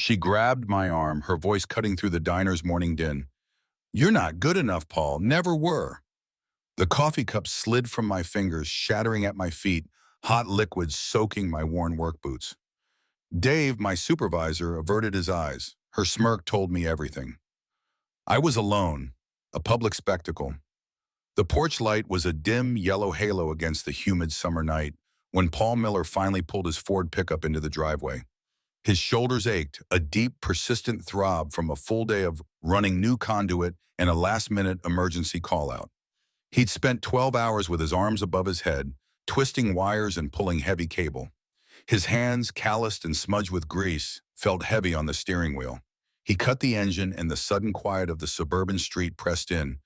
She grabbed my arm, her voice cutting through the diner's morning din. "You're not good enough, Paul. Never were." The coffee cup slid from my fingers, shattering at my feet, hot liquids soaking my worn work boots. Dave, my supervisor, averted his eyes. Her smirk told me everything. I was alone, a public spectacle. The porch light was a dim yellow halo against the humid summer night when Paul Miller finally pulled his Ford pickup into the driveway. His shoulders ached, a deep, persistent throb from a full day of running new conduit and a last-minute emergency call-out. He'd spent 12 hours with his arms above his head, twisting wires and pulling heavy cable. His hands, calloused and smudged with grease, felt heavy on the steering wheel. He cut the engine and the sudden quiet of the suburban street pressed in,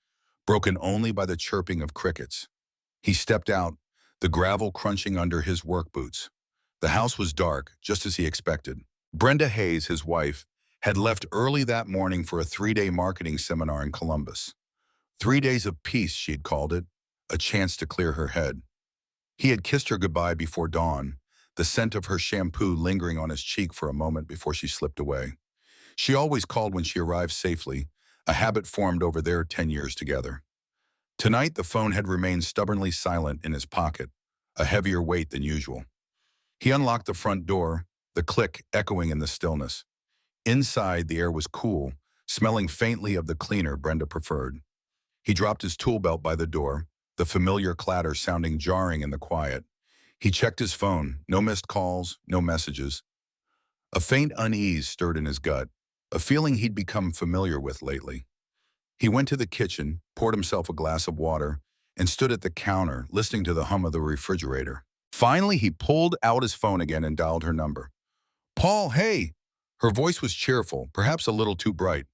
broken only by the chirping of crickets. He stepped out, the gravel crunching under his work boots. The house was dark, just as he expected. Brenda Hayes, his wife, had left early that morning for a 3-day marketing seminar in Columbus. 3 days of peace, she'd called it, a chance to clear her head. He had kissed her goodbye before dawn, the scent of her shampoo lingering on his cheek for a moment before she slipped away. She always called when she arrived safely, a habit formed over their 10 years together. Tonight, the phone had remained stubbornly silent in his pocket, a heavier weight than usual. He unlocked the front door, the click echoing in the stillness. Inside, the air was cool, smelling faintly of the cleaner Brenda preferred. He dropped his tool belt by the door, the familiar clatter sounding jarring in the quiet. He checked his phone, no missed calls, no messages. A faint unease stirred in his gut, a feeling he'd become familiar with lately. He went to the kitchen, poured himself a glass of water, and stood at the counter, listening to the hum of the refrigerator. Finally, he pulled out his phone again and dialed her number. "Paul, hey!" Her voice was cheerful, perhaps a little too bright.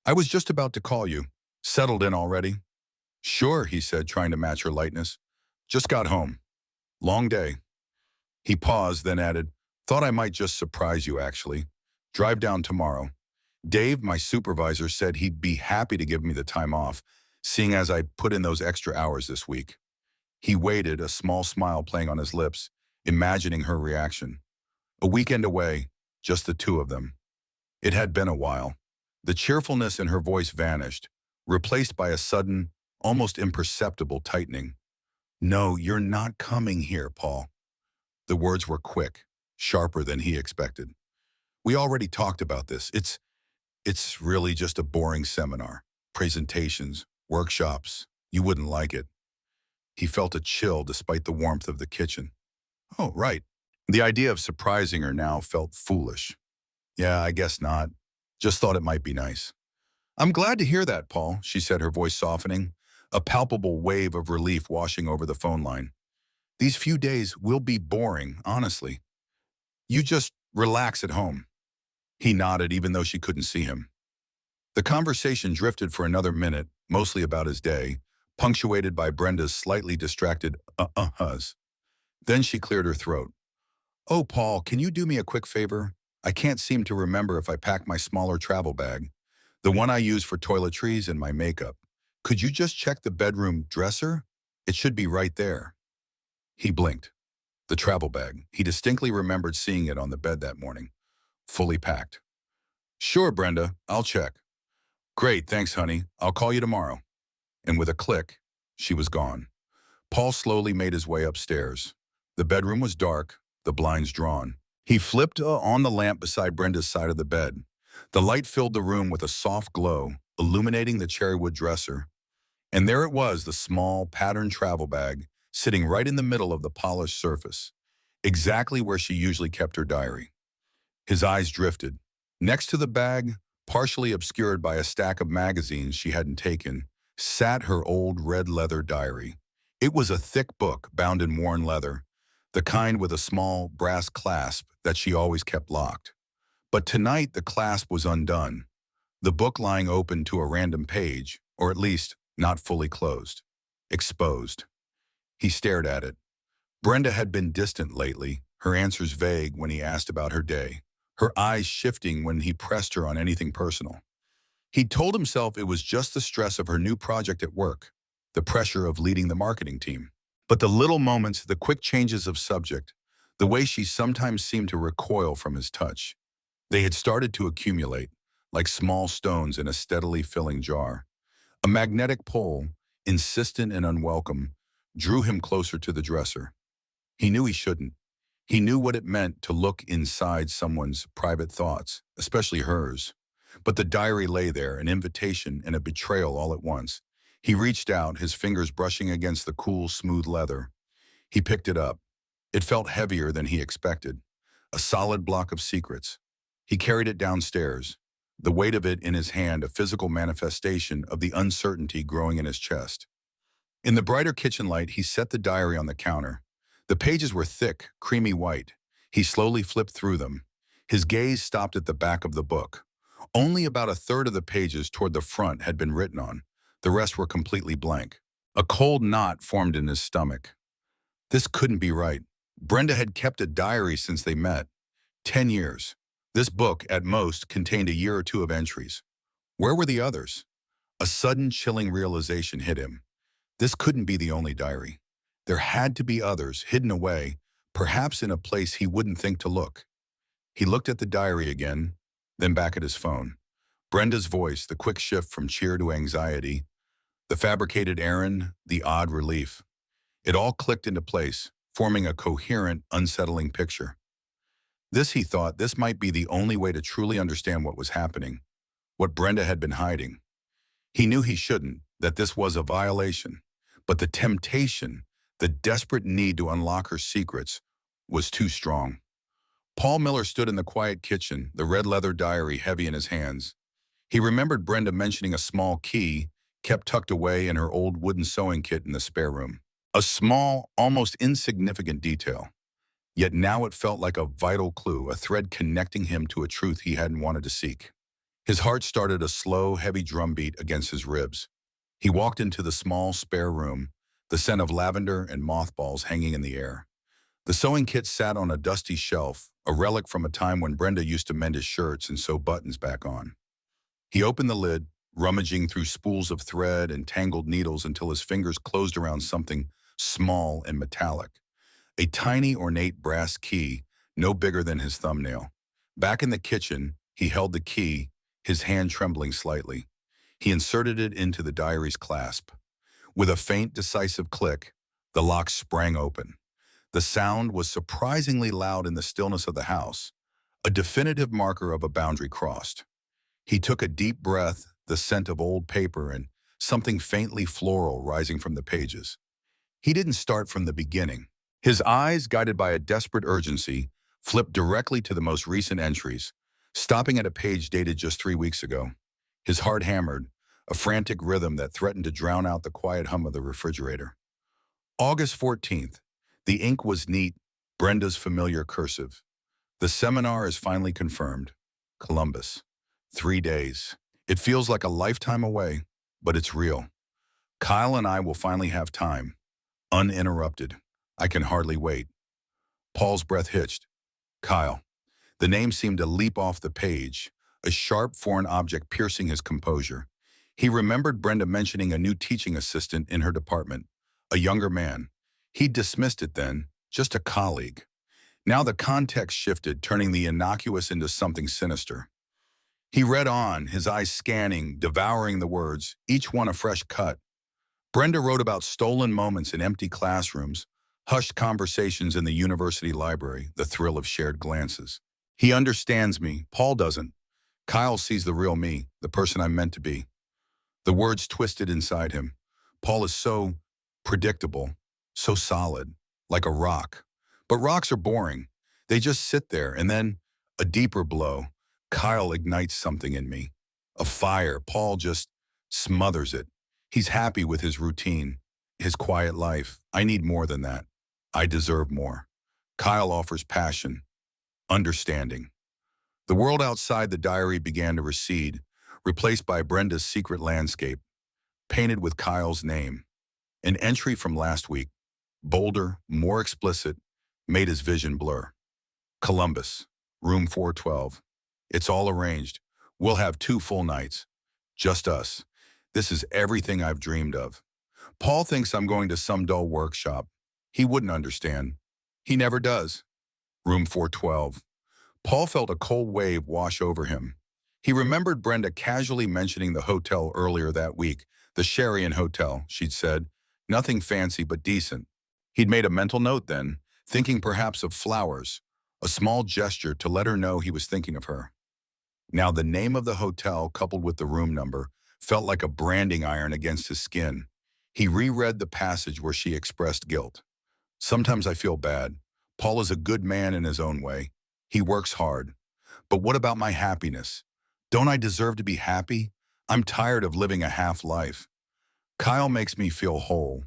"I was just about to call you. Settled in already?" "Sure," he said, trying to match her lightness. "Just got home. Long day." He paused, then added, "Thought I might just surprise you, actually. Drive down tomorrow. Dave, my supervisor, said he'd be happy to give me the time off, seeing as I'd put in those extra hours this week." He waited, a small smile playing on his lips, imagining her reaction. A weekend away, just the two of them. It had been a while. The cheerfulness in her voice vanished, replaced by a sudden, almost imperceptible tightening. "No, you're not coming here, Paul." The words were quick, sharper than he expected. "We already talked about this. It's really just a boring seminar. Presentations, workshops. You wouldn't like it." He felt a chill despite the warmth of the kitchen. "Oh, right." The idea of surprising her now felt foolish. "Yeah, I guess not. Just thought it might be nice." "I'm glad to hear that, Paul," she said, her voice softening, a palpable wave of relief washing over the phone line. "These few days will be boring, honestly. You just relax at home." He nodded, even though she couldn't see him. The conversation drifted for another minute, mostly about his day, punctuated by Brenda's slightly distracted uh-uh-hus. Then she cleared her throat. "Oh, Paul, can you do me a quick favor? I can't seem to remember if I packed my smaller travel bag, the one I use for toiletries and my makeup. Could you just check the bedroom dresser? It should be right there." He blinked. The travel bag. He distinctly remembered seeing it on the bed that morning, fully packed. "Sure, Brenda, I'll check." "Great, thanks, honey. I'll call you tomorrow." And with a click, she was gone. Paul slowly made his way upstairs. The bedroom was dark, the blinds drawn. He flipped on the lamp beside Brenda's side of the bed. The light filled the room with a soft glow, illuminating the cherrywood dresser. And there it was, the small, patterned travel bag, sitting right in the middle of the polished surface, exactly where she usually kept her diary. His eyes drifted. Next to the bag, partially obscured by a stack of magazines she hadn't taken, sat her old red leather diary. It was a thick book bound in worn leather, the kind with a small brass clasp that she always kept locked. But tonight the clasp was undone, the book lying open to a random page, or at least not fully closed, exposed. He stared at it. Brenda had been distant lately, her answers vague when he asked about her day, her eyes shifting when he pressed her on anything personal. He'd told himself it was just the stress of her new project at work, the pressure of leading the marketing team. But the little moments, the quick changes of subject, the way she sometimes seemed to recoil from his touch, They had started to accumulate, like small stones in a steadily filling jar. A magnetic pull, insistent and unwelcome, drew him closer to the dresser. He knew he shouldn't. He knew what it meant to look inside someone's private thoughts, especially hers. But the diary lay there, an invitation and a betrayal all at once. He reached out, his fingers brushing against the cool, smooth leather. He picked it up. It felt heavier than he expected. A solid block of secrets. He carried it downstairs, the weight of it in his hand a physical manifestation of the uncertainty growing in his chest. In the brighter kitchen light, he set the diary on the counter. The pages were thick, creamy white. He slowly flipped through them. His gaze stopped at the back of the book. Only about a third of the pages toward the front had been written on. The rest were completely blank. A cold knot formed in his stomach. This couldn't be right. Brenda had kept a diary since they met. 10 years. This book, at most, contained a year or two of entries. Where were the others? A sudden, chilling realization hit him. This couldn't be the only diary. There had to be others, hidden away, perhaps in a place he wouldn't think to look. He looked at the diary again, then back at his phone. Brenda's voice, the quick shift from cheer to anxiety, the fabricated errand, the odd relief. It all clicked into place, forming a coherent, unsettling picture. This, he thought, this might be the only way to truly understand what was happening, what Brenda had been hiding. He knew he shouldn't, that this was a violation, but the temptation, the desperate need to unlock her secrets, was too strong. Paul Miller stood in the quiet kitchen, the red leather diary heavy in his hands. He remembered Brenda mentioning a small key kept tucked away in her old wooden sewing kit in the spare room. A small, almost insignificant detail. Yet now it felt like a vital clue, a thread connecting him to a truth he hadn't wanted to seek. His heart started a slow, heavy drumbeat against his ribs. He walked into the small, spare room, the scent of lavender and mothballs hanging in the air. The sewing kit sat on a dusty shelf, a relic from a time when Brenda used to mend his shirts and sew buttons back on. He opened the lid, rummaging through spools of thread and tangled needles until his fingers closed around something small and metallic. A tiny, ornate brass key, no bigger than his thumbnail. Back in the kitchen, he held the key, his hand trembling slightly. He inserted it into the diary's clasp. With a faint, decisive click, the lock sprang open. The sound was surprisingly loud in the stillness of the house, a definitive marker of a boundary crossed. He took a deep breath, the scent of old paper and something faintly floral rising from the pages. He didn't start from the beginning. His eyes, guided by a desperate urgency, flipped directly to the most recent entries, stopping at a page dated just 3 weeks ago. His heart hammered, a frantic rhythm that threatened to drown out the quiet hum of the refrigerator. August 14th. The ink was neat, Brenda's familiar cursive. The seminar is finally confirmed. Columbus. 3 days. It feels like a lifetime away, but it's real. Kyle and I will finally have time. Uninterrupted. I can hardly wait. Paul's breath hitched. Kyle. The name seemed to leap off the page, a sharp foreign object piercing his composure. He remembered Brenda mentioning a new teaching assistant in her department, a younger man. He'd dismissed it then, just a colleague. Now the context shifted, turning the innocuous into something sinister. He read on, his eyes scanning, devouring the words, each one a fresh cut. Brenda wrote about stolen moments in empty classrooms, hushed conversations in the university library, the thrill of shared glances. He understands me. Paul doesn't. Kyle sees the real me, the person I'm meant to be. The words twisted inside him. Paul is so predictable, so solid, like a rock. But rocks are boring. They just sit there, and then a deeper blow. Kyle ignites something in me. A fire. Paul just smothers it. He's happy with his routine, his quiet life. I need more than that. I deserve more. Kyle offers passion, understanding. The world outside the diary began to recede, replaced by Brenda's secret landscape, painted with Kyle's name. An entry from last week, bolder, more explicit, made his vision blur. Columbus, room 412. It's all arranged. We'll have 2 full nights. Just us. This is everything I've dreamed of. Paul thinks I'm going to some dull workshop. He wouldn't understand. He never does. Room 412. Paul felt a cold wave wash over him. He remembered Brenda casually mentioning the hotel earlier that week, the Sherian Hotel, she'd said. Nothing fancy but decent. He'd made a mental note then, thinking perhaps of flowers, a small gesture to let her know he was thinking of her. Now the name of the hotel, coupled with the room number, felt like a branding iron against his skin. He reread the passage where she expressed guilt. Sometimes I feel bad. Paul is a good man in his own way. He works hard. But what about my happiness? Don't I deserve to be happy? I'm tired of living a half life. Kyle makes me feel whole.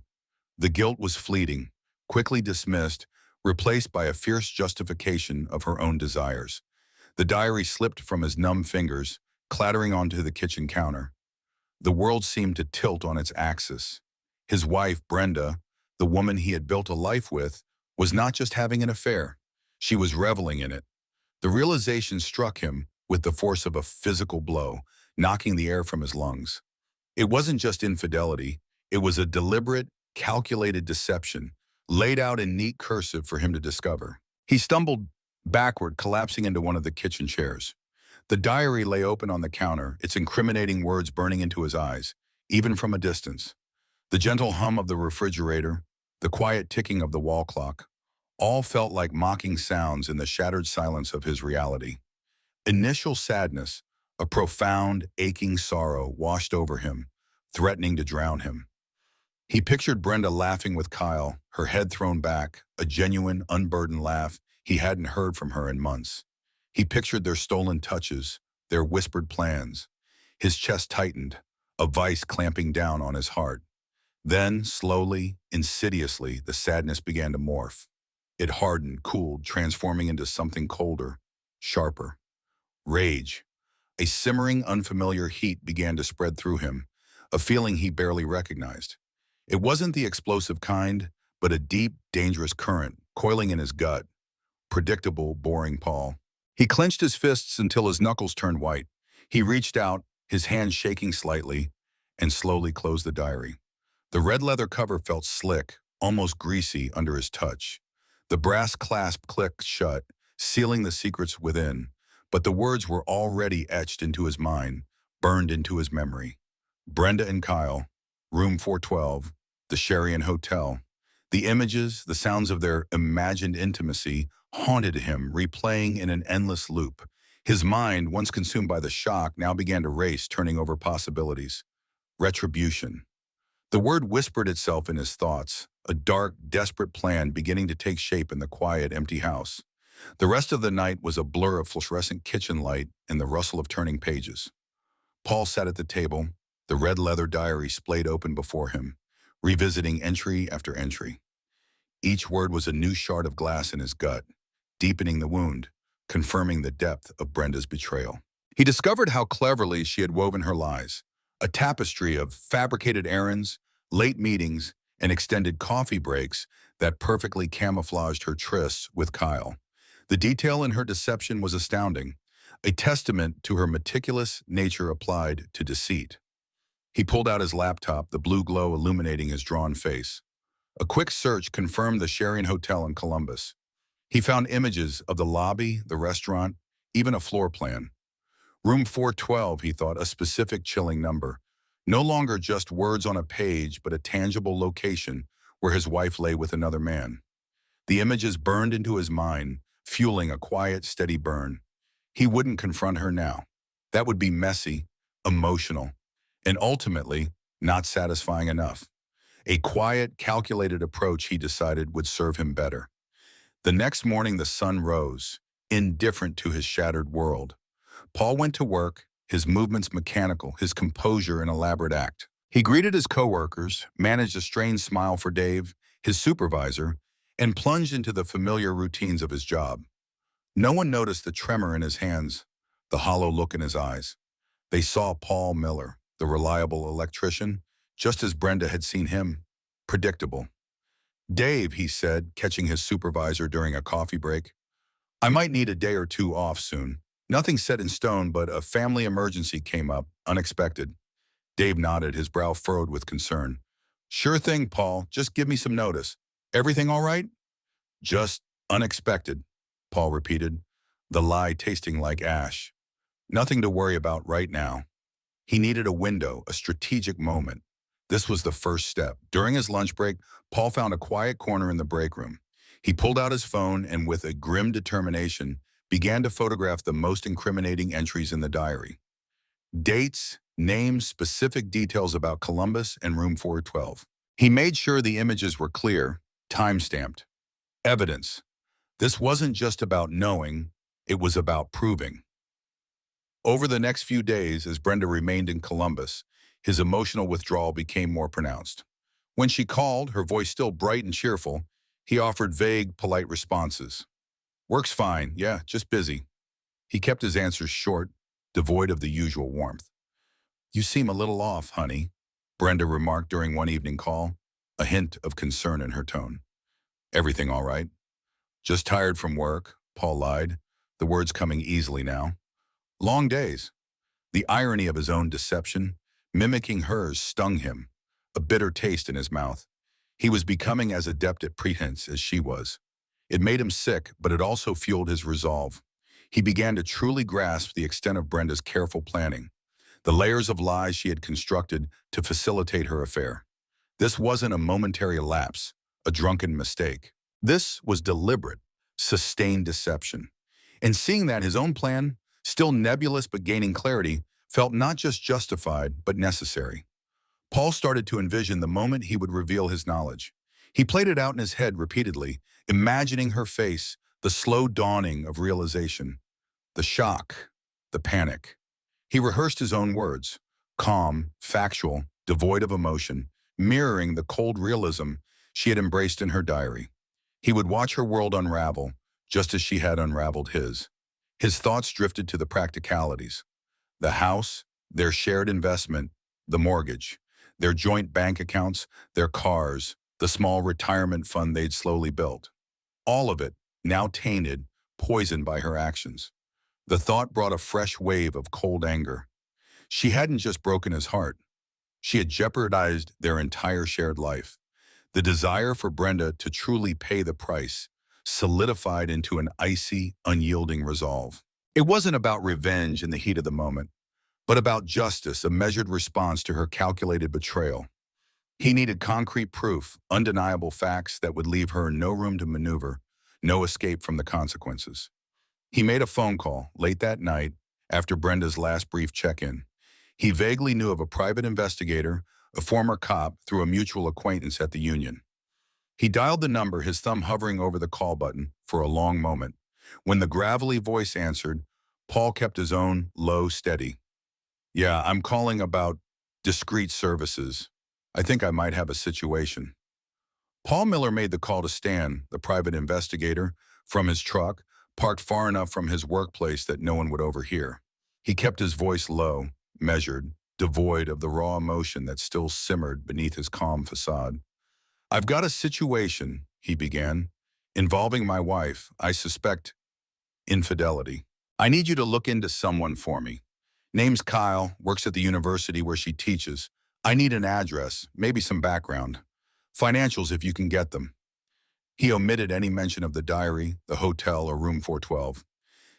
The guilt was fleeting, quickly dismissed, replaced by a fierce justification of her own desires. The diary slipped from his numb fingers, clattering onto the kitchen counter. The world seemed to tilt on its axis. His wife, Brenda, the woman he had built a life with, was not just having an affair. She was reveling in it. The realization struck him with the force of a physical blow, knocking the air from his lungs. It wasn't just infidelity. It was a deliberate, calculated deception, laid out in neat cursive for him to discover. He stumbled backward, collapsing into one of the kitchen chairs. The diary lay open on the counter, its incriminating words burning into his eyes, even from a distance. The gentle hum of the refrigerator, the quiet ticking of the wall clock, all felt like mocking sounds in the shattered silence of his reality. Initial sadness, a profound, aching sorrow washed over him, threatening to drown him. He pictured Brenda laughing with Kyle, her head thrown back, a genuine, unburdened laugh he hadn't heard from her in months. He pictured their stolen touches, their whispered plans. His chest tightened, a vice clamping down on his heart. Then, slowly, insidiously, the sadness began to morph. It hardened, cooled, transforming into something colder, sharper. Rage. A simmering, unfamiliar heat began to spread through him, a feeling he barely recognized. It wasn't the explosive kind, but a deep, dangerous current, coiling in his gut. Predictable, boring Paul. He clenched his fists until his knuckles turned white. He reached out, his hand shaking slightly, and slowly closed the diary. The red leather cover felt slick, almost greasy under his touch. The brass clasp clicked shut, sealing the secrets within, but the words were already etched into his mind, burned into his memory. Brenda and Kyle, room 412, the Sherian Hotel. The images, the sounds of their imagined intimacy haunted him, replaying in an endless loop. His mind, once consumed by the shock, now began to race, turning over possibilities. Retribution. The word whispered itself in his thoughts, a dark, desperate plan beginning to take shape in the quiet, empty house. The rest of the night was a blur of fluorescent kitchen light and the rustle of turning pages. Paul sat at the table, the red leather diary splayed open before him, revisiting entry after entry. Each word was a new shard of glass in his gut, deepening the wound, confirming the depth of Brenda's betrayal. He discovered how cleverly she had woven her lies, a tapestry of fabricated errands, late meetings, and extended coffee breaks that perfectly camouflaged her trysts with Kyle. The detail in her deception was astounding, a testament to her meticulous nature applied to deceit. He pulled out his laptop, the blue glow illuminating his drawn face. A quick search confirmed the Sherian Hotel in Columbus. He found images of the lobby, the restaurant, even a floor plan. Room 412, he thought, a specific chilling number. No longer just words on a page, but a tangible location where his wife lay with another man. The images burned into his mind, fueling a quiet, steady burn. He wouldn't confront her now. That would be messy, emotional, and ultimately not satisfying enough. A quiet, calculated approach, he decided, would serve him better. The next morning the sun rose, indifferent to his shattered world. Paul went to work, his movements mechanical, his composure an elaborate act. He greeted his coworkers, managed a strained smile for Dave, his supervisor, and plunged into the familiar routines of his job. No one noticed the tremor in his hands, the hollow look in his eyes. They saw Paul Miller, the reliable electrician, just as Brenda had seen him, predictable. "Dave," he said, catching his supervisor during a coffee break, "I might need a day or two off soon. Nothing set in stone, but a family emergency came up, unexpected." Dave nodded, his brow furrowed with concern. "Sure thing, Paul. Just give me some notice. Everything all right?" "Just unexpected," Paul repeated. the lie tasting like ash. Nothing to worry about right now. He needed a window, a strategic moment. This was the first step. During his lunch break, Paul found a quiet corner in the break room. He pulled out his phone and with a grim determination, began to photograph the most incriminating entries in the diary. Dates, names, specific details about Columbus and room 412. He made sure the images were clear, time-stamped. Evidence. This wasn't just about knowing, it was about proving. Over the next few days, as Brenda remained in Columbus, his emotional withdrawal became more pronounced. When she called, her voice still bright and cheerful, he offered vague, polite responses. Work's fine, yeah, just busy. He kept his answers short, devoid of the usual warmth. You seem a little off, honey, Brenda remarked during one evening call, a hint of concern in her tone. Everything all right? Just tired from work, Paul lied, the words coming easily now. Long days. The irony of his own deception, mimicking hers, stung him, a bitter taste in his mouth. He was becoming as adept at pretense as she was. It made him sick, but it also fueled his resolve. He began to truly grasp the extent of Brenda's careful planning, the layers of lies she had constructed to facilitate her affair. This wasn't a momentary lapse, a drunken mistake. This was deliberate, sustained deception. And seeing that his own plan, still nebulous but gaining clarity, felt not just justified, but necessary. Paul started to envision the moment he would reveal his knowledge. He played it out in his head repeatedly, imagining her face, the slow dawning of realization, the shock, the panic. He rehearsed his own words, calm, factual, devoid of emotion, mirroring the cold realism she had embraced in her diary. He would watch her world unravel, just as she had unraveled his. His thoughts drifted to the practicalities. The house, their shared investment, the mortgage, their joint bank accounts, their cars, the small retirement fund they'd slowly built. All of it, now tainted, poisoned by her actions. The thought brought a fresh wave of cold anger. She hadn't just broken his heart. She had jeopardized their entire shared life. The desire for Brenda to truly pay the price solidified into an icy, unyielding resolve. It wasn't about revenge in the heat of the moment, but about justice, a measured response to her calculated betrayal. He needed concrete proof, undeniable facts that would leave her no room to maneuver, no escape from the consequences. He made a phone call late that night after Brenda's last brief check-in. He vaguely knew of a private investigator, a former cop, through a mutual acquaintance at the union. He dialed the number, his thumb hovering over the call button, for a long moment. When the gravelly voice answered, Paul kept his own low, steady. Yeah, I'm calling about discreet services. I think I might have a situation. Paul Miller made the call to Stan, the private investigator, from his truck, parked far enough from his workplace that no one would overhear. He kept his voice low, measured, devoid of the raw emotion that still simmered beneath his calm facade. I've got a situation, he began, involving my wife. I suspect infidelity. I need you to look into someone for me. Name's Kyle, works at the university where she teaches. I need an address, maybe some background. Financials if you can get them. He omitted any mention of the diary, the hotel, or room 412.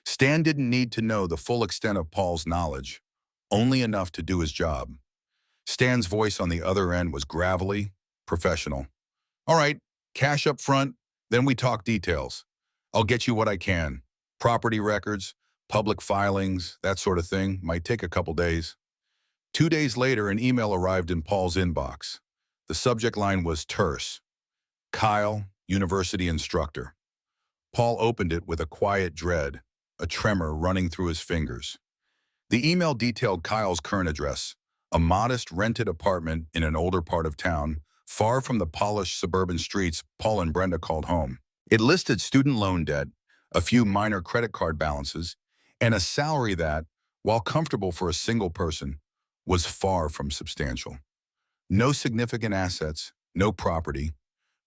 Stan didn't need to know the full extent of Paul's knowledge, only enough to do his job. Stan's voice on the other end was gravelly, professional. All right, cash up front, then we talk details. I'll get you what I can. Property records, public filings, that sort of thing, might take a couple days. 2 days later, an email arrived in Paul's inbox. The subject line was terse. Kyle, university instructor. Paul opened it with a quiet dread, a tremor running through his fingers. The email detailed Kyle's current address, a modest rented apartment in an older part of town, far from the polished suburban streets Paul and Brenda called home. It listed student loan debt, a few minor credit card balances, and a salary that, while comfortable for a single person, was far from substantial. No significant assets, no property,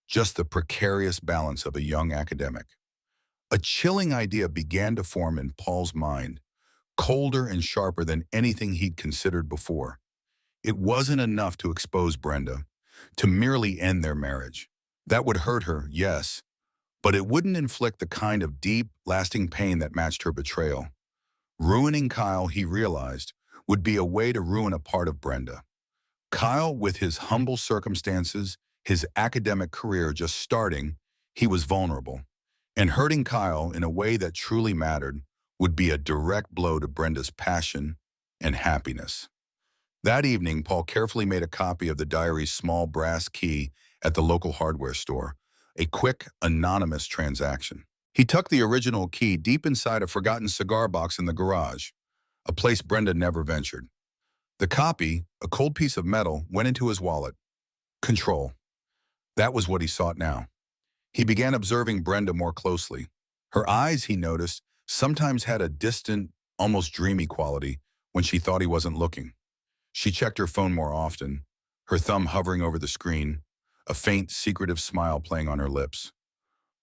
just the precarious balance of a young academic. A chilling idea began to form in Paul's mind, colder and sharper than anything he'd considered before. It wasn't enough to expose Brenda, to merely end their marriage. That would hurt her, yes, but it wouldn't inflict the kind of deep, lasting pain that matched her betrayal. Ruining Kyle, he realized, would be a way to ruin a part of Brenda. Kyle, with his humble circumstances, his academic career just starting, he was vulnerable. And hurting Kyle in a way that truly mattered would be a direct blow to Brenda's passion and happiness. That evening, Paul carefully made a copy of the diary's small brass key at the local hardware store, a quick, anonymous transaction. He tucked the original key deep inside a forgotten cigar box in the garage, a place Brenda never ventured. The copy, a cold piece of metal, went into his wallet. Control. That was what he sought now. He began observing Brenda more closely. Her eyes, he noticed, sometimes had a distant, almost dreamy quality when she thought he wasn't looking. She checked her phone more often, her thumb hovering over the screen, a faint, secretive smile playing on her lips.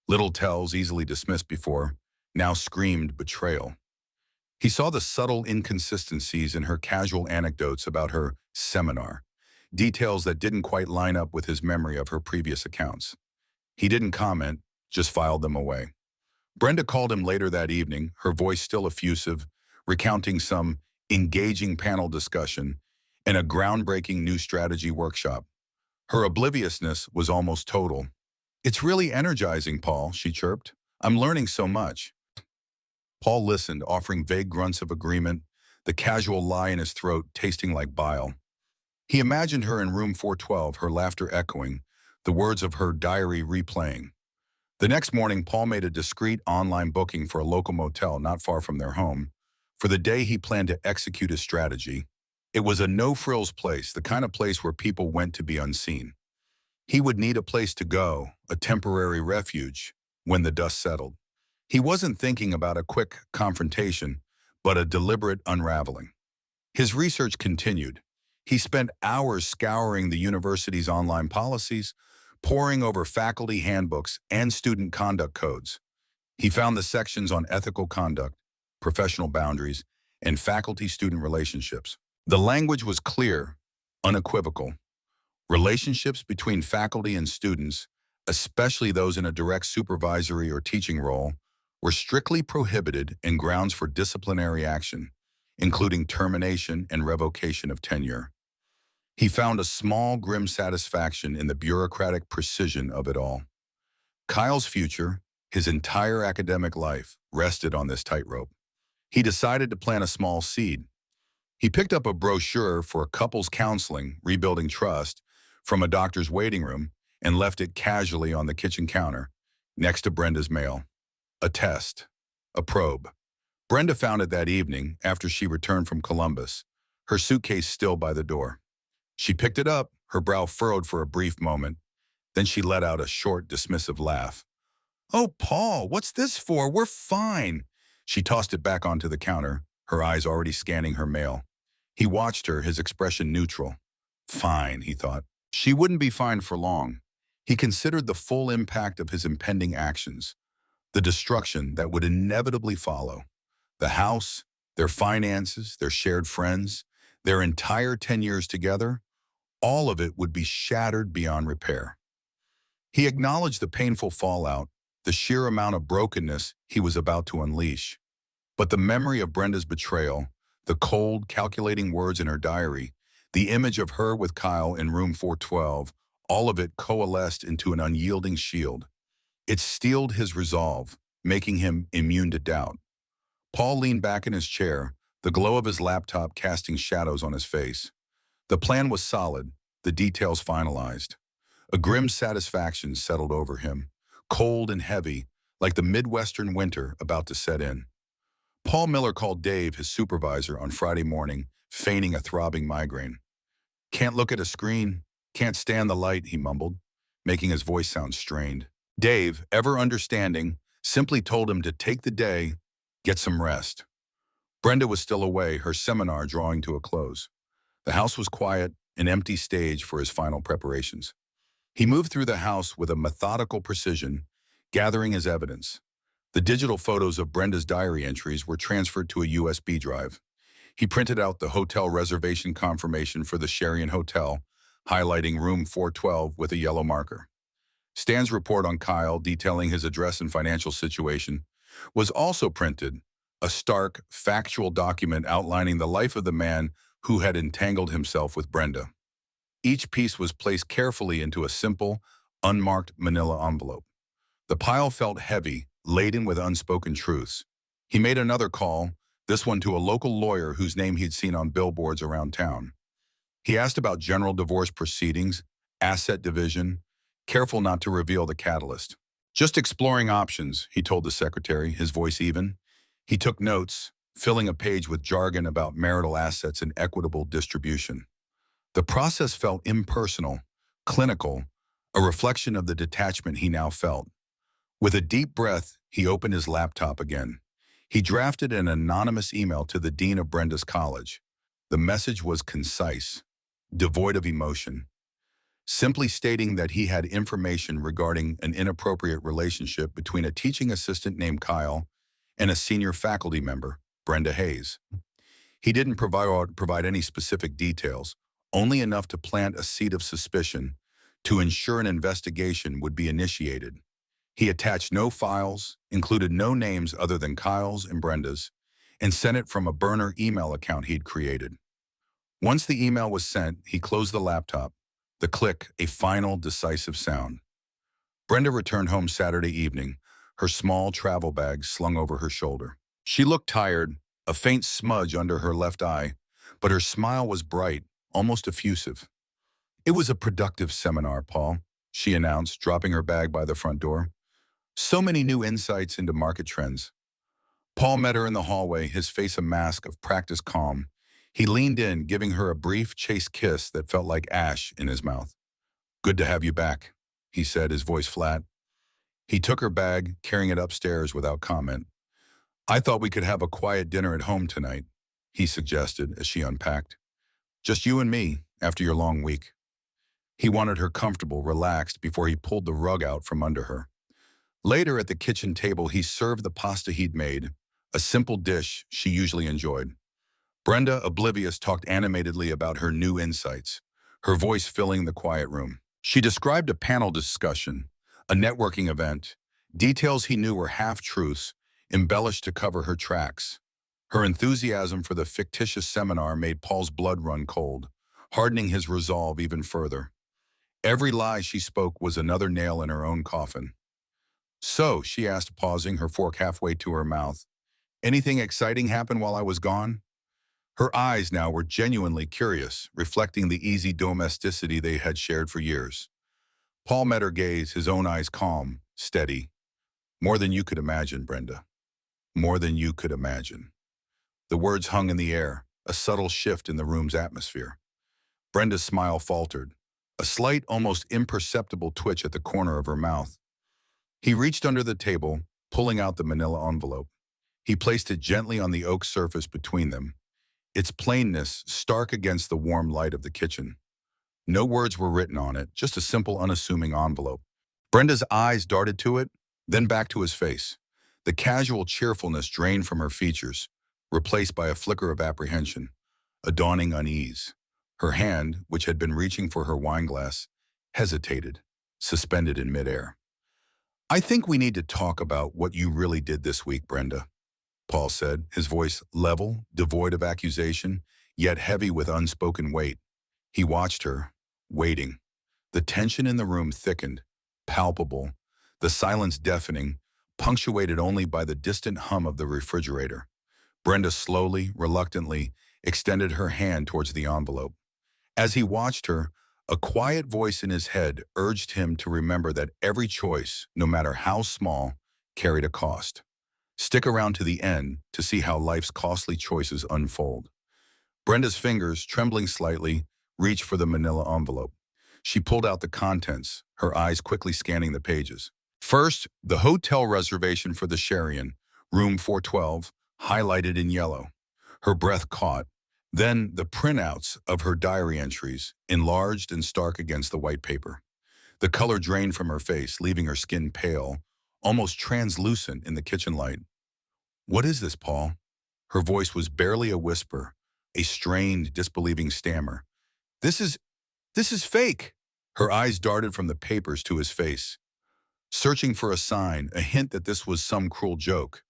Little tells easily dismissed before, now screamed betrayal. He saw the subtle inconsistencies in her casual anecdotes about her seminar, details that didn't quite line up with his memory of her previous accounts. He didn't comment, just filed them away. Brenda called him later that evening, her voice still effusive, recounting some engaging panel discussion and a groundbreaking new strategy workshop. Her obliviousness was almost total. "It's really energizing, Paul," she chirped. "I'm learning so much." Paul listened, offering vague grunts of agreement, the casual lie in his throat tasting like bile. He imagined her in room 412, her laughter echoing, the words of her diary replaying. The next morning, Paul made a discreet online booking for a local motel not far from their home. For the day he planned to execute his strategy, it was a no-frills place, the kind of place where people went to be unseen. He would need a place to go, a temporary refuge, when the dust settled. He wasn't thinking about a quick confrontation, but a deliberate unraveling. His research continued. He spent hours scouring the university's online policies, poring over faculty handbooks and student conduct codes. He found the sections on ethical conduct, professional boundaries, and faculty-student relationships. The language was clear, unequivocal. Relationships between faculty and students, especially those in a direct supervisory or teaching role, were strictly prohibited and grounds for disciplinary action, including termination and revocation of tenure. He found a small, grim satisfaction in the bureaucratic precision of it all. Kyle's future, his entire academic life, rested on this tightrope. He decided to plant a small seed. He picked up a brochure for couples counseling, rebuilding trust, from a doctor's waiting room and left it casually on the kitchen counter, next to Brenda's mail. A test. A probe. Brenda found it that evening after she returned from Columbus, her suitcase still by the door. She picked it up, her brow furrowed for a brief moment. Then she let out a short, dismissive laugh. "Oh, Paul, what's this for? We're fine." She tossed it back onto the counter, her eyes already scanning her mail. He watched her, his expression neutral. Fine, he thought. She wouldn't be fine for long. He considered the full impact of his impending actions, the destruction that would inevitably follow. The house, their finances, their shared friends, their entire 10 years together, all of it would be shattered beyond repair. He acknowledged the painful fallout, the sheer amount of brokenness he was about to unleash. But the memory of Brenda's betrayal, the cold, calculating words in her diary, the image of her with Kyle in room 412, all of it coalesced into an unyielding shield. It steeled his resolve, making him immune to doubt. Paul leaned back in his chair, the glow of his laptop casting shadows on his face. The plan was solid, the details finalized. A grim satisfaction settled over him, cold and heavy, like the Midwestern winter about to set in. Paul Miller called Dave, his supervisor, on Friday morning, feigning a throbbing migraine. "Can't look at a screen, can't stand the light," he mumbled, making his voice sound strained. Dave, ever understanding, simply told him to take the day, get some rest. Brenda was still away, her seminar drawing to a close. The house was quiet, an empty stage for his final preparations. He moved through the house with a methodical precision, gathering his evidence. The digital photos of Brenda's diary entries were transferred to a USB drive. He printed out the hotel reservation confirmation for the Sherian Hotel, highlighting room 412 with a yellow marker. Stan's report on Kyle, detailing his address and financial situation, was also printed, a stark, factual document outlining the life of the man who had entangled himself with Brenda. Each piece was placed carefully into a simple, unmarked manila envelope. The pile felt heavy, laden with unspoken truths. He made another call, this one to a local lawyer whose name he'd seen on billboards around town. He asked about general divorce proceedings, asset division, careful not to reveal the catalyst. Just exploring options, he told the secretary, his voice even. He took notes, filling a page with jargon about marital assets and equitable distribution. The process felt impersonal, clinical, a reflection of the detachment he now felt. With a deep breath, he opened his laptop again. He drafted an anonymous email to the dean of Brenda's college. The message was concise, devoid of emotion, simply stating that he had information regarding an inappropriate relationship between a teaching assistant named Kyle and a senior faculty member, Brenda Hayes. He didn't provide any specific details, only enough to plant a seed of suspicion to ensure an investigation would be initiated. He attached no files, included no names other than Kyle's and Brenda's, and sent it from a burner email account he'd created. Once the email was sent, he closed the laptop. The click, a final, decisive sound. Brenda returned home Saturday evening, her small travel bag slung over her shoulder. She looked tired, a faint smudge under her left eye, but her smile was bright, almost effusive. "It was a productive seminar, Paul," she announced, dropping her bag by the front door. "So many new insights into market trends." Paul met her in the hallway, his face a mask of practiced calm. He leaned in, giving her a brief, chaste kiss that felt like ash in his mouth. "Good to have you back," he said, his voice flat. He took her bag, carrying it upstairs without comment. "I thought we could have a quiet dinner at home tonight," he suggested as she unpacked. "Just you and me, after your long week." He wanted her comfortable, relaxed, before he pulled the rug out from under her. Later at the kitchen table, he served the pasta he'd made, a simple dish she usually enjoyed. Brenda, oblivious, talked animatedly about her new insights, her voice filling the quiet room. She described a panel discussion, a networking event, details he knew were half-truths, embellished to cover her tracks. Her enthusiasm for the fictitious seminar made Paul's blood run cold, hardening his resolve even further. Every lie she spoke was another nail in her own coffin. "So," she asked, pausing, her fork halfway to her mouth, "anything exciting happen while I was gone?" Her eyes now were genuinely curious, reflecting the easy domesticity they had shared for years. Paul met her gaze, his own eyes calm, steady. "More than you could imagine, Brenda. More than you could imagine." The words hung in the air, a subtle shift in the room's atmosphere. Brenda's smile faltered, a slight, almost imperceptible twitch at the corner of her mouth. He reached under the table, pulling out the manila envelope. He placed it gently on the oak surface between them, its plainness stark against the warm light of the kitchen. No words were written on it, just a simple, unassuming envelope. Brenda's eyes darted to it, then back to his face. The casual cheerfulness drained from her features, replaced by a flicker of apprehension, a dawning unease. Her hand, which had been reaching for her wineglass, hesitated, suspended in midair. "I think we need to talk about what you really did this week, Brenda," Paul said, his voice level, devoid of accusation, yet heavy with unspoken weight. He watched her, waiting. The tension in the room thickened, palpable, the silence deafening, punctuated only by the distant hum of the refrigerator. Brenda slowly, reluctantly, extended her hand towards the envelope. As he watched her, a quiet voice in his head urged him to remember that every choice, no matter how small, carried a cost. Stick around to the end to see how life's costly choices unfold. Brenda's fingers, trembling slightly, reached for the manila envelope. She pulled out the contents, her eyes quickly scanning the pages. First, the hotel reservation for the Sherian, room 412, highlighted in yellow. Her breath caught. Then the printouts of her diary entries, enlarged and stark against the white paper. The color drained from her face, leaving her skin pale, almost translucent in the kitchen light. "What is this, Paul?" Her voice was barely a whisper, a strained, disbelieving stammer. This is fake." Her eyes darted from the papers to his face, searching for a sign, a hint that this was some cruel joke.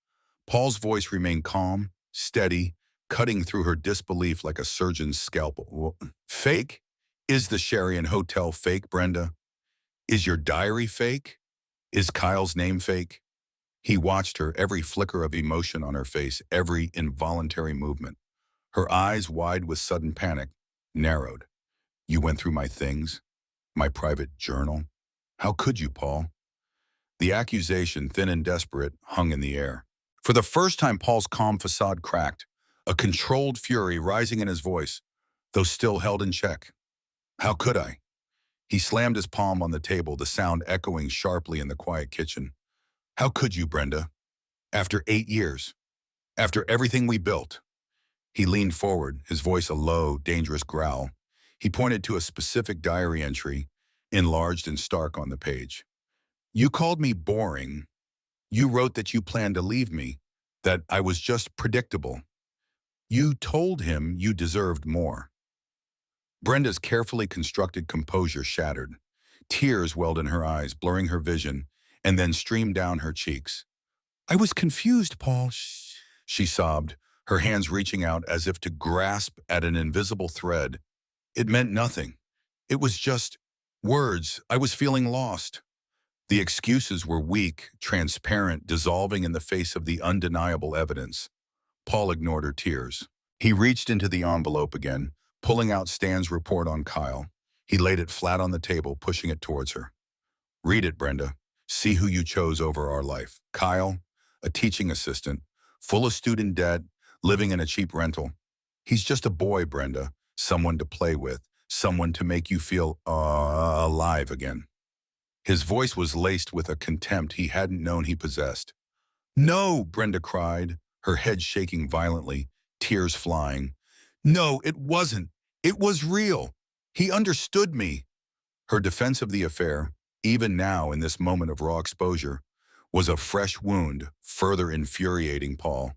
Paul's voice remained calm, steady, cutting through her disbelief like a surgeon's scalpel. Fake? Is the Sherian Hotel fake, Brenda? Is your diary fake? Is Kyle's name fake? He watched her, every flicker of emotion on her face, every involuntary movement. Her eyes, wide with sudden panic, narrowed. You went through my things? My private journal? How could you, Paul? The accusation, thin and desperate, hung in the air. For the first time, Paul's calm facade cracked, a controlled fury rising in his voice, though still held in check. How could I? He slammed his palm on the table, the sound echoing sharply in the quiet kitchen. How could you, Brenda? After 8 years, after everything we built. He leaned forward, his voice a low, dangerous growl. He pointed to a specific diary entry, enlarged and stark on the page. You called me boring. You wrote that you planned to leave me, that I was just predictable. You told him you deserved more. Brenda's carefully constructed composure shattered. Tears welled in her eyes, blurring her vision, and then streamed down her cheeks. I was confused, Paul, she sobbed, her hands reaching out as if to grasp at an invisible thread. It meant nothing. It was just words. I was feeling lost. The excuses were weak, transparent, dissolving in the face of the undeniable evidence. Paul ignored her tears. He reached into the envelope again, pulling out Stan's report on Kyle. He laid it flat on the table, pushing it towards her. Read it, Brenda. See who you chose over our life. Kyle, a teaching assistant, full of student debt, living in a cheap rental. He's just a boy, Brenda, someone to play with, someone to make you feel alive again. His voice was laced with a contempt he hadn't known he possessed. No, Brenda cried, her head shaking violently, tears flying. No, it wasn't. It was real. He understood me. Her defense of the affair, even now in this moment of raw exposure, was a fresh wound, further infuriating Paul.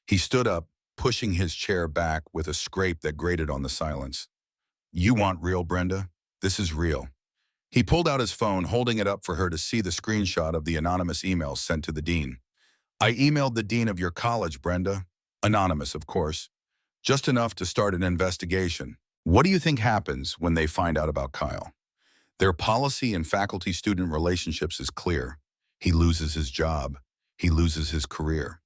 He stood up, pushing his chair back with a scrape that grated on the silence. You want real, Brenda? This is real. He pulled out his phone, holding it up for her to see the screenshot of the anonymous email sent to the dean. I emailed the dean of your college, Brenda. Anonymous, of course. Just enough to start an investigation. What do you think happens when they find out about Kyle? Their policy in faculty-student relationships is clear. He loses his job. He loses his career.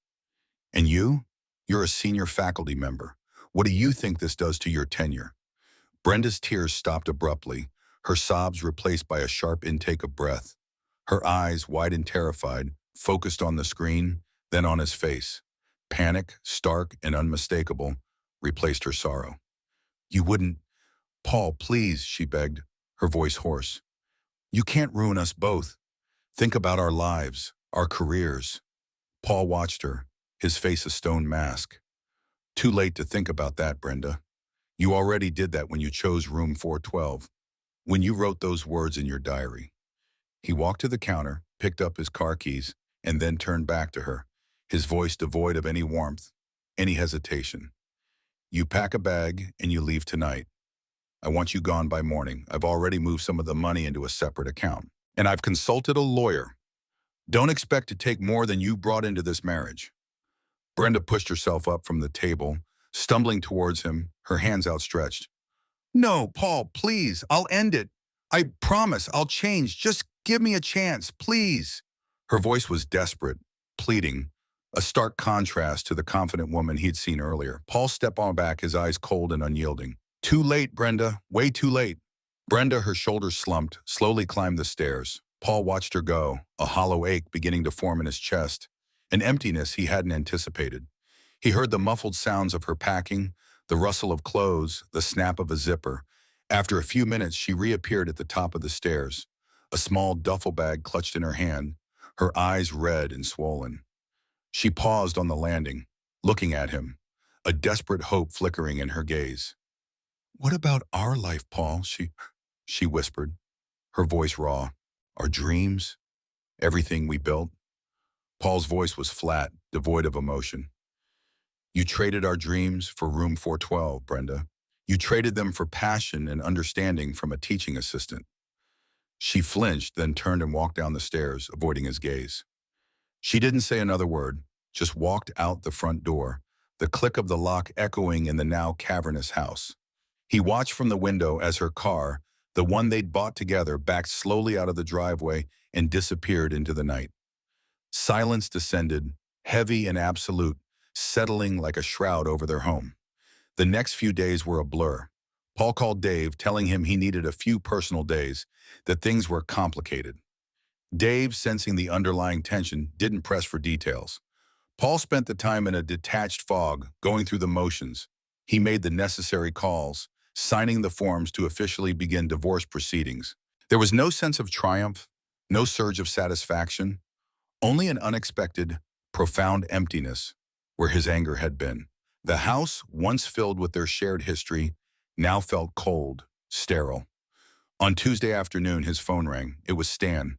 And you? You're a senior faculty member. What do you think this does to your tenure? Brenda's tears stopped abruptly, her sobs replaced by a sharp intake of breath. Her eyes, wide and terrified, focused on the screen, then on his face. Panic, stark and unmistakable, replaced her sorrow. You wouldn't... Paul, please, she begged, her voice hoarse. You can't ruin us both. Think about our lives, our careers. Paul watched her, his face a stone mask. Too late to think about that, Brenda. You already did that when you chose room 412. When you wrote those words in your diary. He walked to the counter, picked up his car keys, and then turned back to her, his voice devoid of any warmth, any hesitation. You pack a bag and you leave tonight. I want you gone by morning. I've already moved some of the money into a separate account. And I've consulted a lawyer. Don't expect to take more than you brought into this marriage. Brenda pushed herself up from the table, stumbling towards him, her hands outstretched. No, Paul, please, I'll end it. I promise I'll change. Just give me a chance, please. Her voice was desperate, pleading, a stark contrast to the confident woman he'd seen earlier. Paul stepped on back, his eyes cold and unyielding. Too late, Brenda, way too late. Brenda, her shoulders slumped, slowly climbed the stairs. Paul watched her go, a hollow ache beginning to form in his chest, an emptiness he hadn't anticipated. He heard the muffled sounds of her packing, the rustle of clothes, the snap of a zipper. After a few minutes, she reappeared at the top of the stairs, a small duffel bag clutched in her hand, her eyes red and swollen. She paused on the landing, looking at him, a desperate hope flickering in her gaze. What about our life, Paul? She whispered, her voice raw. Our dreams, everything we built. Paul's voice was flat, devoid of emotion. You traded our dreams for room 412, Brenda. You traded them for passion and understanding from a teaching assistant. She flinched, then turned and walked down the stairs, avoiding his gaze. She didn't say another word, just walked out the front door, the click of the lock echoing in the now cavernous house. He watched from the window as her car, the one they'd bought together, backed slowly out of the driveway and disappeared into the night. Silence descended, heavy and absolute, settling like a shroud over their home. The next few days were a blur. Paul called Dave, telling him he needed a few personal days, that things were complicated. Dave, sensing the underlying tension, didn't press for details. Paul spent the time in a detached fog, going through the motions. He made the necessary calls, signing the forms to officially begin divorce proceedings. There was no sense of triumph, no surge of satisfaction, only an unexpected, profound emptiness where his anger had been. The house, once filled with their shared history, now felt cold, sterile. On Tuesday afternoon, his phone rang. It was Stan.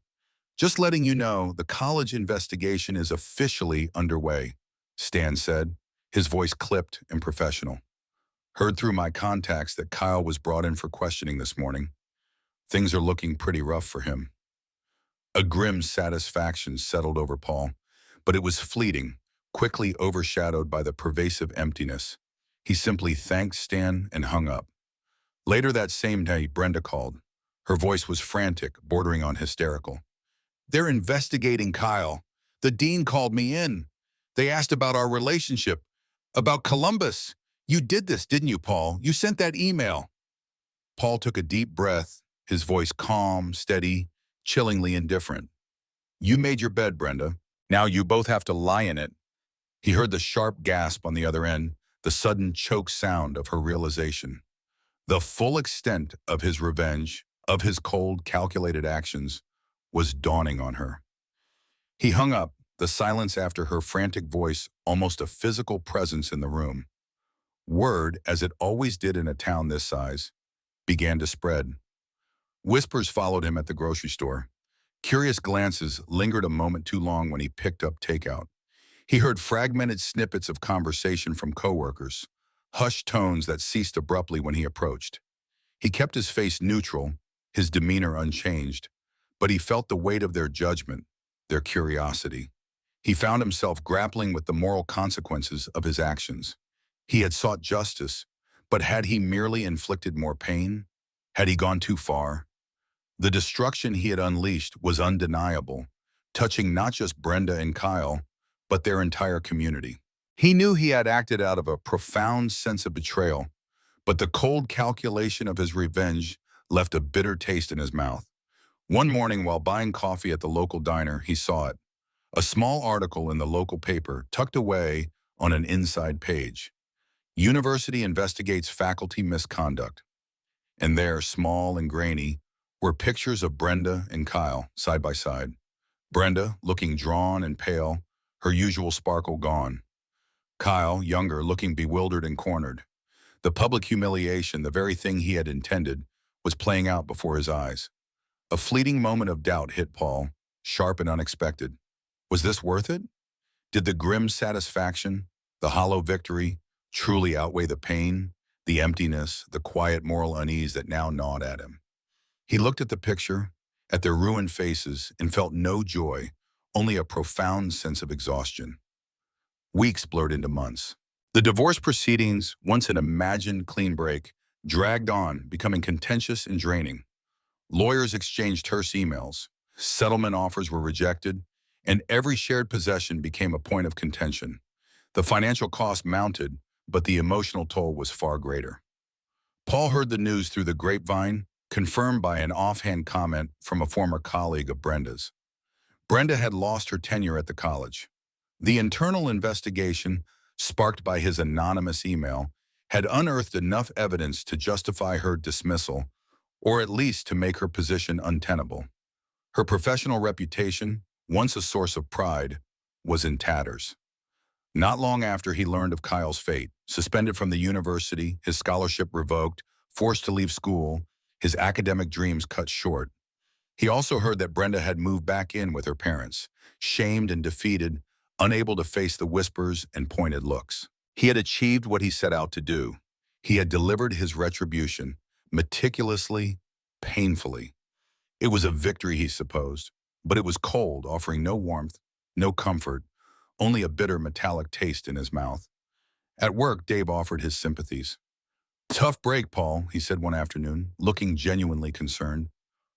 "Just letting you know, the college investigation is officially underway," Stan said, his voice clipped and professional. "Heard through my contacts that Kyle was brought in for questioning this morning. Things are looking pretty rough for him." A grim satisfaction settled over Paul, but it was fleeting, quickly overshadowed by the pervasive emptiness. He simply thanked Stan and hung up. Later that same day, Brenda called. Her voice was frantic, bordering on hysterical. "They're investigating Kyle. The dean called me in. They asked about our relationship, about Columbus. You did this, didn't you, Paul? You sent that email." Paul took a deep breath, his voice calm, steady, chillingly indifferent. "You made your bed, Brenda. Now you both have to lie in it." He heard the sharp gasp on the other end, the sudden choke sound of her realization. The full extent of his revenge, of his cold, calculated actions, was dawning on her. He hung up, the silence after her frantic voice almost a physical presence in the room. Word, as it always did in a town this size, began to spread. Whispers followed him at the grocery store. Curious glances lingered a moment too long when he picked up takeout. He heard fragmented snippets of conversation from coworkers, hushed tones that ceased abruptly when he approached. He kept his face neutral, his demeanor unchanged, but he felt the weight of their judgment, their curiosity. He found himself grappling with the moral consequences of his actions. He had sought justice, but had he merely inflicted more pain? Had he gone too far? The destruction he had unleashed was undeniable, touching not just Brenda and Kyle, but their entire community. He knew he had acted out of a profound sense of betrayal, but the cold calculation of his revenge left a bitter taste in his mouth. One morning while buying coffee at the local diner, he saw it. A small article in the local paper tucked away on an inside page. "University investigates faculty misconduct." And there, small and grainy, were pictures of Brenda and Kyle side by side. Brenda, looking drawn and pale, her usual sparkle gone. Kyle, younger, looking bewildered and cornered. The public humiliation, the very thing he had intended, was playing out before his eyes. A fleeting moment of doubt hit Paul, sharp and unexpected. Was this worth it? Did the grim satisfaction, the hollow victory, truly outweigh the pain, the emptiness, the quiet moral unease that now gnawed at him? He looked at the picture, at their ruined faces, and felt no joy, only a profound sense of exhaustion. Weeks blurred into months. The divorce proceedings, once an imagined clean break, dragged on, becoming contentious and draining. Lawyers exchanged terse emails, settlement offers were rejected, and every shared possession became a point of contention. The financial cost mounted, but the emotional toll was far greater. Paul heard the news through the grapevine, confirmed by an offhand comment from a former colleague of Brenda's. Brenda had lost her tenure at the college. The internal investigation, sparked by his anonymous email, had unearthed enough evidence to justify her dismissal, or at least to make her position untenable. Her professional reputation, once a source of pride, was in tatters. Not long after he learned of Kyle's fate, suspended from the university, his scholarship revoked, forced to leave school, his academic dreams cut short, he also heard that Brenda had moved back in with her parents, shamed and defeated, unable to face the whispers and pointed looks. He had achieved what he set out to do. He had delivered his retribution, meticulously, painfully. It was a victory, he supposed, but it was cold, offering no warmth, no comfort, only a bitter metallic taste in his mouth. At work, Dave offered his sympathies. "Tough break, Paul," he said one afternoon, looking genuinely concerned.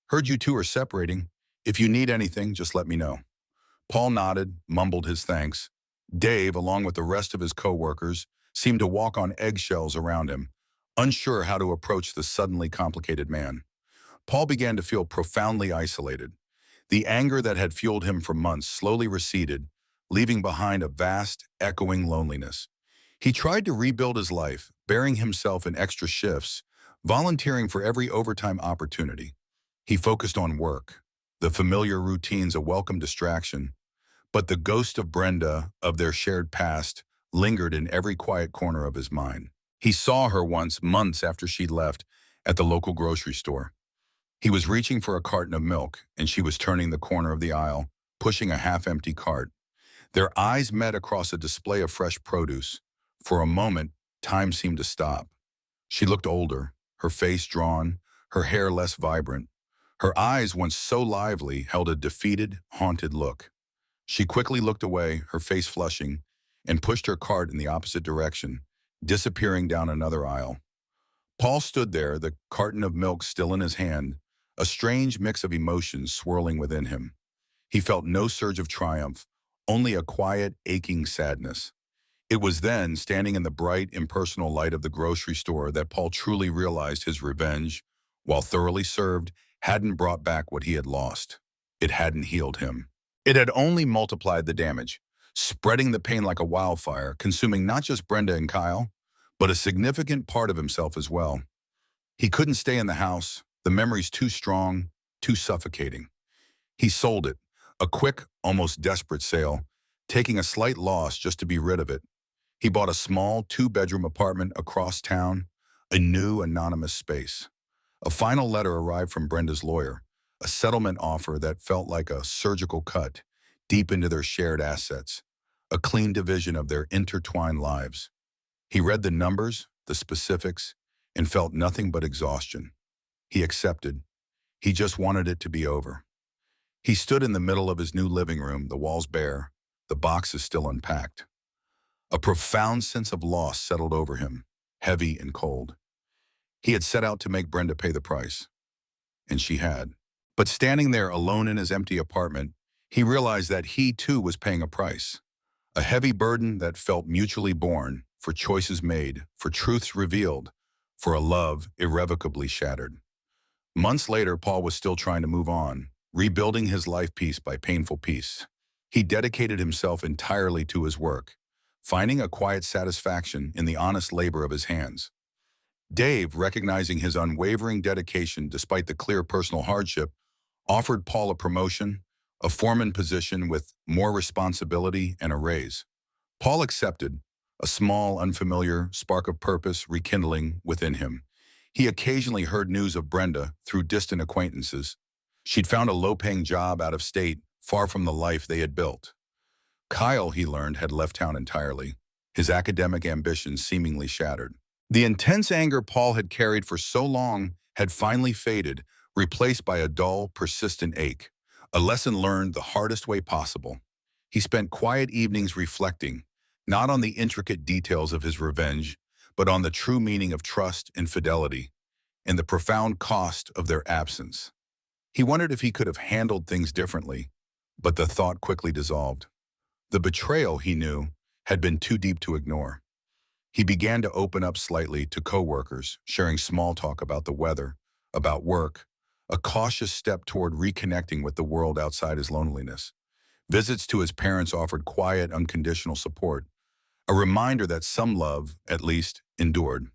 "Heard you two are separating. If you need anything, just let me know." Paul nodded, mumbled his thanks. Dave, along with the rest of his co-workers, seemed to walk on eggshells around him, unsure how to approach the suddenly complicated man. Paul began to feel profoundly isolated. The anger that had fueled him for months slowly receded, leaving behind a vast, echoing loneliness. He tried to rebuild his life, burying himself in extra shifts, volunteering for every overtime opportunity. He focused on work, the familiar routines a welcome distraction, but the ghost of Brenda, of their shared past, lingered in every quiet corner of his mind. He saw her once, months after she'd left, at the local grocery store. He was reaching for a carton of milk, and she was turning the corner of the aisle, pushing a half-empty cart. Their eyes met across a display of fresh produce. For a moment, time seemed to stop. She looked older, her face drawn, her hair less vibrant. Her eyes, once so lively, held a defeated, haunted look. She quickly looked away, her face flushing, and pushed her cart in the opposite direction, disappearing down another aisle. Paul stood there, the carton of milk still in his hand, a strange mix of emotions swirling within him. He felt no surge of triumph, only a quiet, aching sadness. It was then, standing in the bright, impersonal light of the grocery store, that Paul truly realized his revenge, while thoroughly served, hadn't brought back what he had lost. It hadn't healed him. It had only multiplied the damage, spreading the pain like a wildfire, consuming not just Brenda and Kyle, but a significant part of himself as well. He couldn't stay in the house, the memories too strong, too suffocating. He sold it, a quick, almost desperate sale, taking a slight loss just to be rid of it. He bought a small two-bedroom apartment across town, a new anonymous space. A final letter arrived from Brenda's lawyer, a settlement offer that felt like a surgical cut deep into their shared assets, a clean division of their intertwined lives. He read the numbers, the specifics, and felt nothing but exhaustion. He accepted. He just wanted it to be over. He stood in the middle of his new living room, the walls bare, the boxes still unpacked. A profound sense of loss settled over him, heavy and cold. He had set out to make Brenda pay the price, and she had. But standing there alone in his empty apartment, he realized that he too was paying a price, a heavy burden that felt mutually borne, for choices made, for truths revealed, for a love irrevocably shattered. Months later, Paul was still trying to move on, rebuilding his life piece by painful piece. He dedicated himself entirely to his work, finding a quiet satisfaction in the honest labor of his hands. Dave, recognizing his unwavering dedication despite the clear personal hardship, offered Paul a promotion, a foreman position with more responsibility and a raise. Paul accepted, a small, unfamiliar spark of purpose rekindling within him. He occasionally heard news of Brenda through distant acquaintances. She'd found a low-paying job out of state, far from the life they had built. Kyle, he learned, had left town entirely, his academic ambitions seemingly shattered. The intense anger Paul had carried for so long had finally faded, replaced by a dull, persistent ache, a lesson learned the hardest way possible. He spent quiet evenings reflecting, not on the intricate details of his revenge, but on the true meaning of trust and fidelity, and the profound cost of their absence. He wondered if he could have handled things differently, but the thought quickly dissolved. The betrayal, he knew, had been too deep to ignore. He began to open up slightly to coworkers, sharing small talk about the weather, about work, a cautious step toward reconnecting with the world outside his loneliness. Visits to his parents offered quiet, unconditional support, a reminder that some love, at least, endured.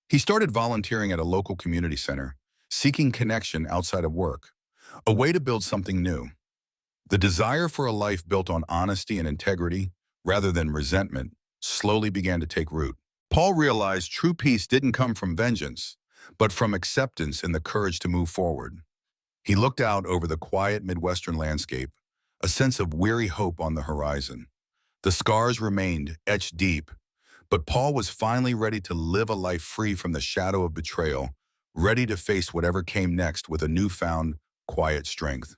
He started volunteering at a local community center, seeking connection outside of work, a way to build something new. The desire for a life built on honesty and integrity, rather than resentment, slowly began to take root. Paul realized true peace didn't come from vengeance, but from acceptance and the courage to move forward. He looked out over the quiet Midwestern landscape, a sense of weary hope on the horizon. The scars remained, etched deep, but Paul was finally ready to live a life free from the shadow of betrayal, ready to face whatever came next with a newfound, quiet strength.